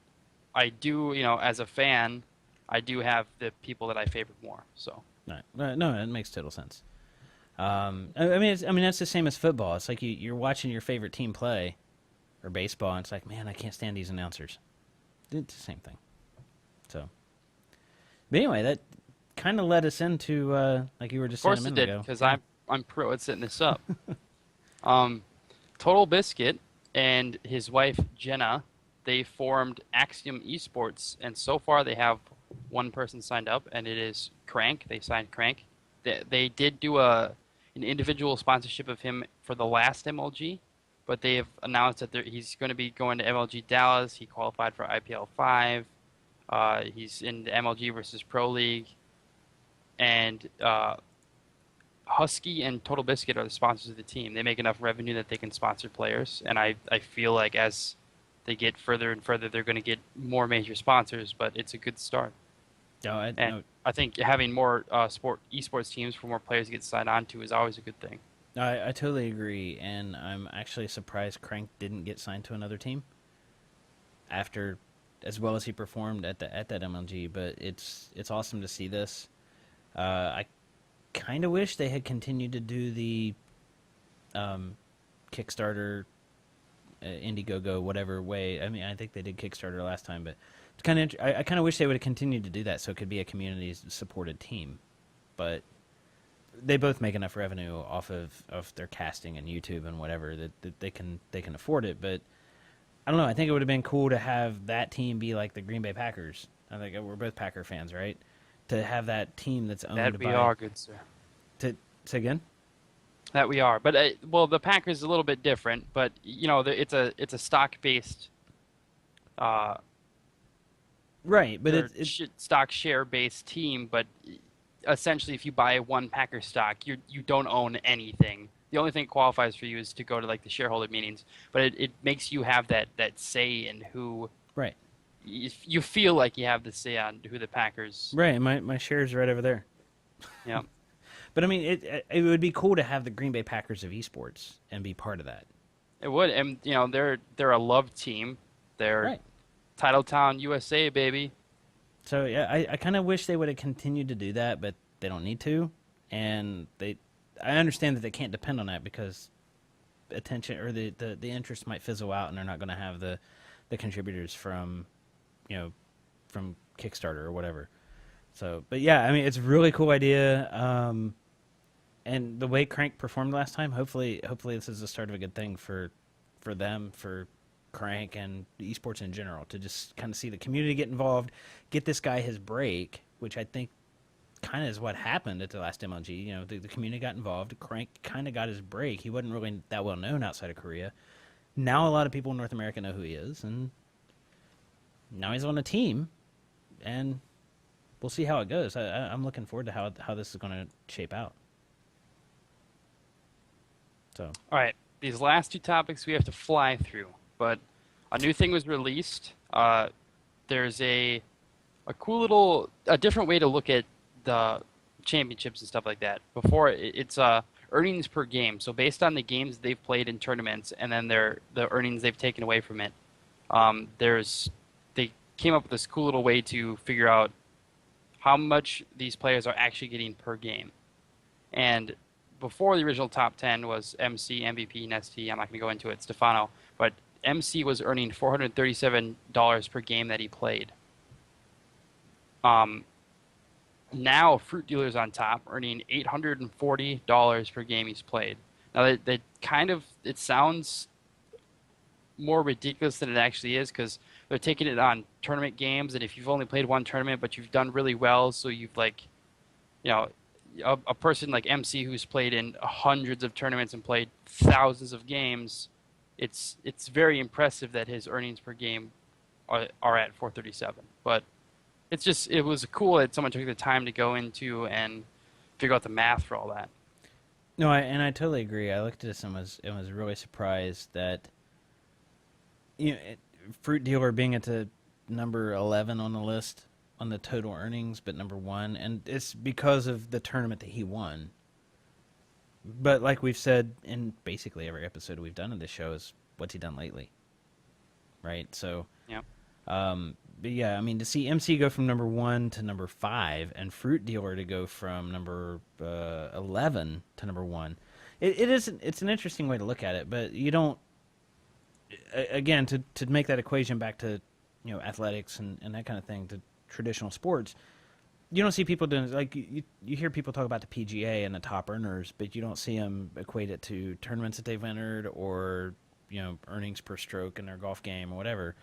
[SPEAKER 2] I do, you know, as a fan, I do have the people that I favor more. So.
[SPEAKER 1] No, it makes total sense. I mean, that's the same as football. It's like you're watching your favorite team play, or baseball, and it's like, man, I can't stand these announcers. It's the same thing. So, but anyway, that kind of led us into like you were just saying a minute ago.
[SPEAKER 2] Of course it did, because I'm pro at setting this up. TotalBiscuit and his wife Jenna, they formed Axiom Esports, and so far they have one person signed up, and it is Crank. They signed Crank. They did do an individual sponsorship of him for the last MLG, but they have announced that he's going to be going to MLG Dallas. He qualified for IPL 5. He's in the MLG versus Pro League. And Husky and TotalBiscuit are the sponsors of the team. They make enough revenue that they can sponsor players, and I feel like as they get further and further, they're going to get more major sponsors, but it's a good start. I think having more esports teams for more players to get signed on to is always a good thing.
[SPEAKER 1] I totally agree, and I'm actually surprised Crank didn't get signed to another team after, as well as he performed at that MLG. But it's awesome to see this. I kind of wish they had continued to do the Kickstarter, Indiegogo, whatever way. I mean, I think they did Kickstarter last time, but it's kind of. I kind of wish they would have continued to do that so it could be a community-supported team. But they both make enough revenue off of their casting and YouTube and whatever that they can afford it. But I don't know. I think it would have been cool to have that team be like the Green Bay Packers. I think we're both Packer fans, right? To have that team that's owned by...
[SPEAKER 2] That we are, good sir.
[SPEAKER 1] Say again?
[SPEAKER 2] That we are. But, well, the Packers is a little bit different, but, you know, it's a stock-based...
[SPEAKER 1] right, but it's
[SPEAKER 2] stock share-based team, but essentially if you buy one Packer stock, you don't own anything. The only thing that qualifies for you is to go to, like, the shareholder meetings, but it makes you have that say in who...
[SPEAKER 1] Right.
[SPEAKER 2] You feel like you have the say on who the Packers...
[SPEAKER 1] Right, my share's right over there.
[SPEAKER 2] Yeah.
[SPEAKER 1] But, I mean, it would be cool to have the Green Bay Packers of esports and be part of that.
[SPEAKER 2] It would, and, you know, they're a loved team. They're
[SPEAKER 1] right.
[SPEAKER 2] Titletown, USA, baby.
[SPEAKER 1] So, yeah, I kind of wish they would have continued to do that, but they don't need to. And I understand that they can't depend on that because attention or the interest might fizzle out and they're not going to have the contributors from Kickstarter or whatever. So, but yeah, I mean, it's a really cool idea. And the way Crank performed last time, hopefully this is the start of a good thing for them, for Crank and esports in general, to just kind of see the community get involved, get this guy his break, which I think kind of is what happened at the last MLG. You know, the community got involved. Crank kind of got his break. He wasn't really that well known outside of Korea. Now a lot of people in North America know who he is, and now he's on a team, and we'll see how it goes. I'm looking forward to how this is going to shape out. So,
[SPEAKER 2] All right, these last two topics we have to fly through, but a new thing was released. There's a cool little, a different way to look at the championships and stuff like that. Before, it's earnings per game. So based on the games they've played in tournaments and then the earnings they've taken away from it, they came up with this cool little way to figure out how much these players are actually getting per game. And before the original top 10 was MC, MVP, Nesty. I'm not going to go into it, Stefano. But MC was earning $437 per game that he played. Now Fruit Dealer's on top, earning $840 per game he's played. Now that kind of, it sounds more ridiculous than it actually is, because they're taking it on tournament games, and if you've only played one tournament but you've done really well, so you've a person like MC who's played in hundreds of tournaments and played thousands of games, it's very impressive that his earnings per game are at 437. But it was cool that someone took the time to go into and figure out the math for all that.
[SPEAKER 1] No, I totally agree. I looked at this and was really surprised that Fruit Dealer being at the number 11 on the list on the total earnings, but number 1, and it's because of the tournament that he won. But like we've said in basically every episode we've done of this show, is what's he done lately, right? So
[SPEAKER 2] yeah.
[SPEAKER 1] But yeah, I mean, to see MC go from number 1 to number 5 and Fruit Dealer to go from number 11 to number 1, it's an interesting way to look at it. But you don't, again, to make that equation back to athletics and that kind of thing, to traditional sports, you don't see people doing, like, you hear people talk about the PGA and the top earners, but you don't see them equate it to tournaments that they've entered or earnings per stroke in their golf game or whatever.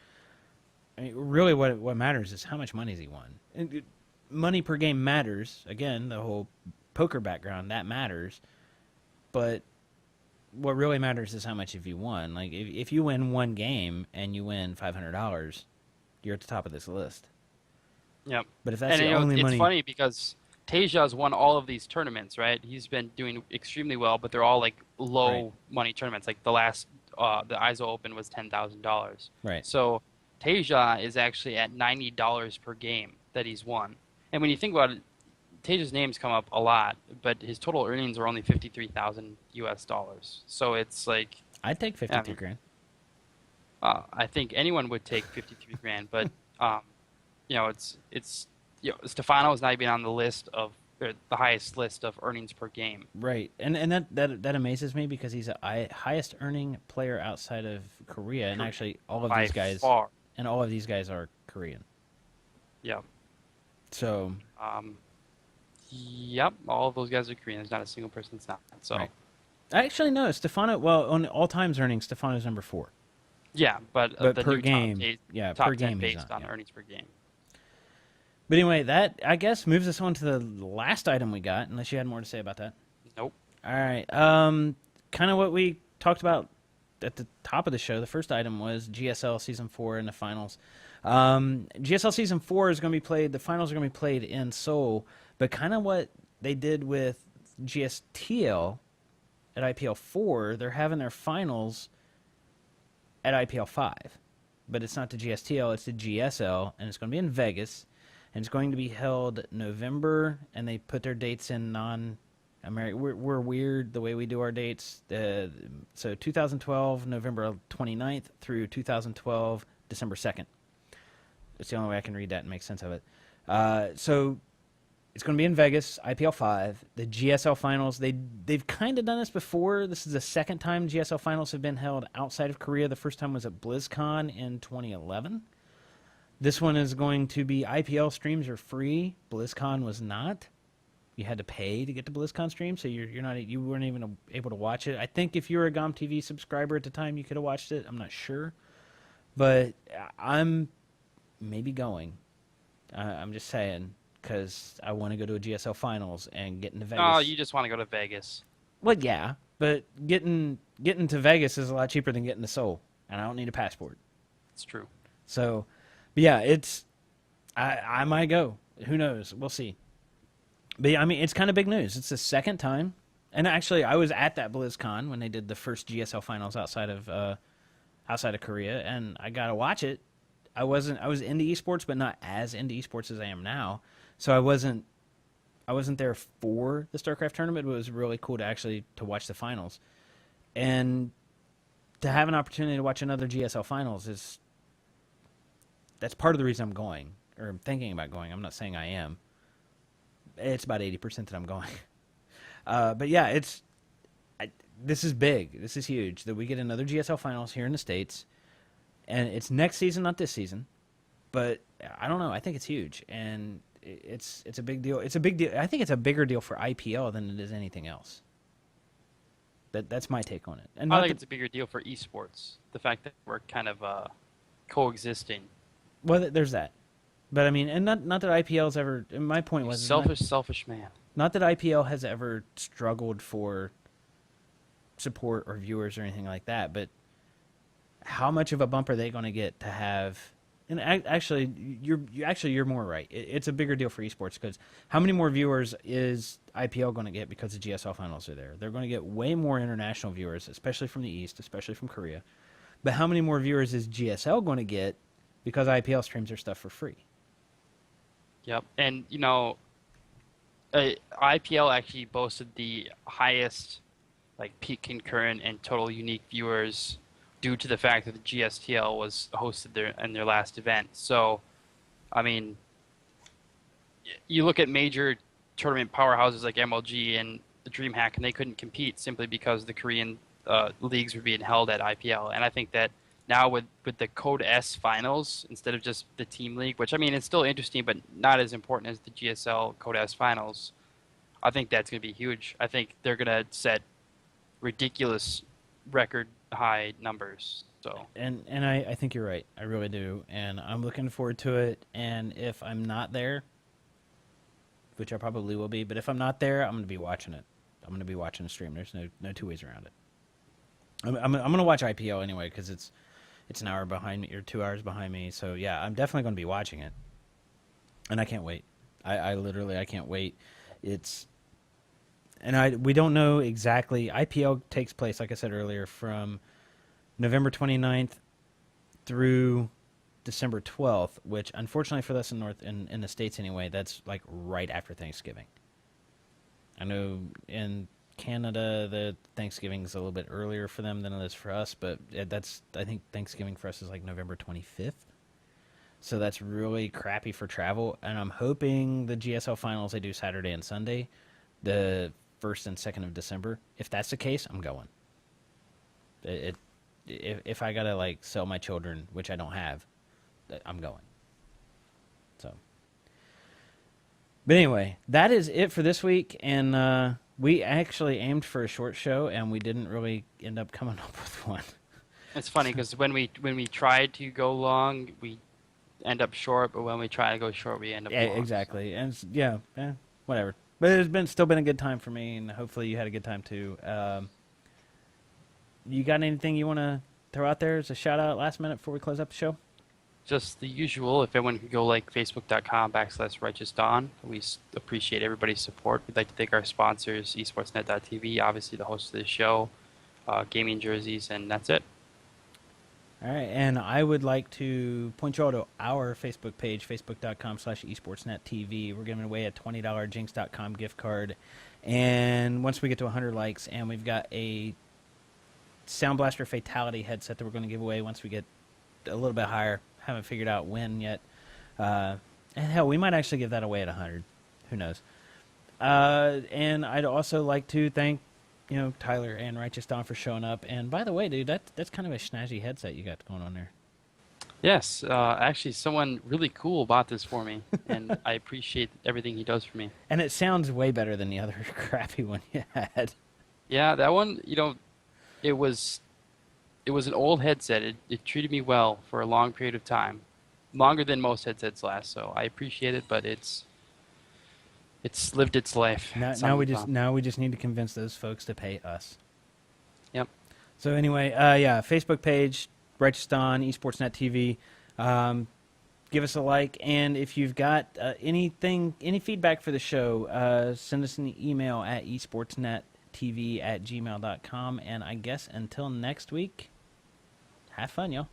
[SPEAKER 1] I mean, really, what matters is how much money has he won. And money per game matters. Again, the whole poker background, that matters. But what really matters is how much have you won. Like, if you win one game and you win $500, you're at the top of this list.
[SPEAKER 2] Yep.
[SPEAKER 1] But if that's the only money...
[SPEAKER 2] It's funny because Teja's won all of these tournaments, right? He's been doing extremely well, but they're all like low money tournaments. Like the last, the ISO Open was $10,000.
[SPEAKER 1] Right.
[SPEAKER 2] So Teja is actually at $90 per game that he's won. And when you think about it, Teja's names come up a lot, but his total earnings are only $53,000 US. So it's like,
[SPEAKER 1] I'd take 53 grand.
[SPEAKER 2] I think anyone would take 53 grand, but it's Stefano is not even on the list of the highest list of earnings per game.
[SPEAKER 1] Right, and that amazes me because he's a highest earning player outside of Korea, and actually all of these guys
[SPEAKER 2] far.
[SPEAKER 1] And all of these guys are Korean.
[SPEAKER 2] Yeah.
[SPEAKER 1] So.
[SPEAKER 2] Yep, all of those guys are Korean. There's not a single person that's not. So.
[SPEAKER 1] Right. Actually, no. Stefano. Well, on all times earnings, Stefano's number 4.
[SPEAKER 2] Yeah, but
[SPEAKER 1] the
[SPEAKER 2] per
[SPEAKER 1] new
[SPEAKER 2] game, top
[SPEAKER 1] per
[SPEAKER 2] 10
[SPEAKER 1] game
[SPEAKER 2] based on earnings per game.
[SPEAKER 1] But anyway, that I guess moves us on to the last item we got. Unless you had more to say about that.
[SPEAKER 2] Nope.
[SPEAKER 1] All right. Kind of what we talked about at the top of the show. The first item was GSL Season 4 and the finals. GSL Season 4 is going to be played. The finals are going to be played in Seoul. But kind of what they did with GSTL at IPL 4, they're having their finals at IPL 5. But it's not the GSTL, it's the GSL, and it's going to be in Vegas. And it's going to be held November, and they put their dates in non-American. We're weird the way we do our dates. So 2012, November 29th through 2012, December 2nd. That's the only way I can read that and make sense of it. So it's going to be in Vegas, IPL 5. The GSL Finals, they've kind of done this before. This is the second time GSL Finals have been held outside of Korea. The first time was at BlizzCon in 2011. This one is going to be IPL streams are free. BlizzCon was not. You had to pay to get to BlizzCon stream, so you weren't even able to watch it. I think if you were a GOM TV subscriber at the time, you could have watched it. I'm not sure, but I'm maybe going. I'm just saying, because I want to go to a GSL Finals and get into
[SPEAKER 2] Oh,
[SPEAKER 1] Vegas.
[SPEAKER 2] you just want to go to Vegas.
[SPEAKER 1] Well, yeah, but getting to Vegas is a lot cheaper than getting to Seoul, and I don't need a passport.
[SPEAKER 2] It's true.
[SPEAKER 1] So, but yeah, I might go. Who knows? We'll see. But yeah, I mean, it's kind of big news. It's the second time, and actually, I was at that BlizzCon when they did the first GSL Finals outside of Korea, and I got to watch it. I was into esports, but not as into esports as I am now. So I wasn't there for the Starcraft tournament, but it was really cool to actually to watch the finals. And to have an opportunity to watch another GSL Finals that's part of the reason I'm going, or I'm thinking about going. I'm not saying I am. It's about 80% that I'm going. But yeah, this is big. This is huge that we get another GSL Finals here in the States. And it's next season, not this season. But I don't know. I think it's huge. And it's a big deal. It's a big deal. I think it's a bigger deal for IPL than it is anything else. That's my take on it. And
[SPEAKER 2] I think it's a bigger deal for esports. The fact that we're kind of coexisting.
[SPEAKER 1] Well, there's that. But I mean, and not that IPL's ever. My point was
[SPEAKER 2] Selfish man.
[SPEAKER 1] Not that IPL has ever struggled for support or viewers or anything like that, but how much of a bump are they going to get to have? And actually, you're more right. It's a bigger deal for esports because how many more viewers is IPL going to get because the GSL Finals are there? They're going to get way more international viewers, especially from the East, especially from Korea. But how many more viewers is GSL going to get because IPL streams their stuff for free?
[SPEAKER 2] Yep, and IPL actually boasted the highest peak concurrent and total unique viewers due to the fact that the GSTL was hosted in their last event. So, I mean, you look at major tournament powerhouses like MLG and the DreamHack, and they couldn't compete simply because the Korean leagues were being held at IPL. And I think that now with the Code S Finals, instead of just the Team League, which, I mean, it's still interesting, but not as important as the GSL Code S Finals, I think that's going to be huge. I think they're going to set ridiculous record high numbers. So
[SPEAKER 1] and I think you're right. I really do, and I'm looking forward to it. And if I'm not there, which I probably will be, but if I'm not there, I'm going to be watching it. I'm going to be watching the stream. There's no two ways around it. I'm going to watch IPL anyway because it's an hour behind me or 2 hours behind me. So yeah, I'm definitely going to be watching it, and I can't wait. I literally can't wait. We don't know exactly. IPL takes place, like I said earlier, from November 29th through December 12th, which unfortunately for us in the States anyway, that's like right after Thanksgiving. I know in Canada the Thanksgiving's a little bit earlier for them than it is for us, but I think Thanksgiving for us is like November 25th. So that's really crappy for travel, and I'm hoping the GSL Finals they do Saturday and Sunday, the 1st and 2nd of December. If that's the case, I'm going. If I gotta sell my children, which I don't have, I'm going. So, but anyway, that is it for this week, and we actually aimed for a short show, and we didn't really end up coming up with one.
[SPEAKER 2] it's funny because when we tried to go long, we end up short, but when we try to go short, we end up long.
[SPEAKER 1] Exactly, so. And whatever. But it's still been a good time for me, and hopefully you had a good time too. You got anything you want to throw out there as a shout out last minute before we close up the show?
[SPEAKER 2] Just the usual. If everyone could go facebook.com/RighteousDawn. We appreciate everybody's support. We'd like to thank our sponsors, esportsnet.tv, obviously the host of the show, Gaming Jerseys, and that's it.
[SPEAKER 1] All right, and I would like to point you all to our Facebook page, facebook.com/esportsnettv. We're giving away a $20 jinx.com gift card. And once we get to 100 likes, and we've got a Sound Blaster Fatality headset that we're going to give away once we get a little bit higher. Haven't figured out when yet. And hell, we might actually give that away at 100. Who knows? And I'd also like to thank Tyler and Righteous Dawn for showing up. And by the way, dude, that's kind of a snazzy headset you got going on there.
[SPEAKER 2] Yes, actually, someone really cool bought this for me, and I appreciate everything he does for me.
[SPEAKER 1] And it sounds way better than the other crappy one you had.
[SPEAKER 2] Yeah, that one, it was an old headset. It treated me well for a long period of time, longer than most headsets last. So I appreciate it, but it's It's lived its life. It's
[SPEAKER 1] Now
[SPEAKER 2] on
[SPEAKER 1] we
[SPEAKER 2] the
[SPEAKER 1] just
[SPEAKER 2] top.
[SPEAKER 1] now we just need to convince those folks to pay us.
[SPEAKER 2] Yep.
[SPEAKER 1] So anyway, yeah, Facebook page, Righteous Dawn, eSportsNet TV. Give us a like, and if you've got any feedback for the show, send us an email at esportsnettv@gmail.com. And I guess until next week, have fun, y'all.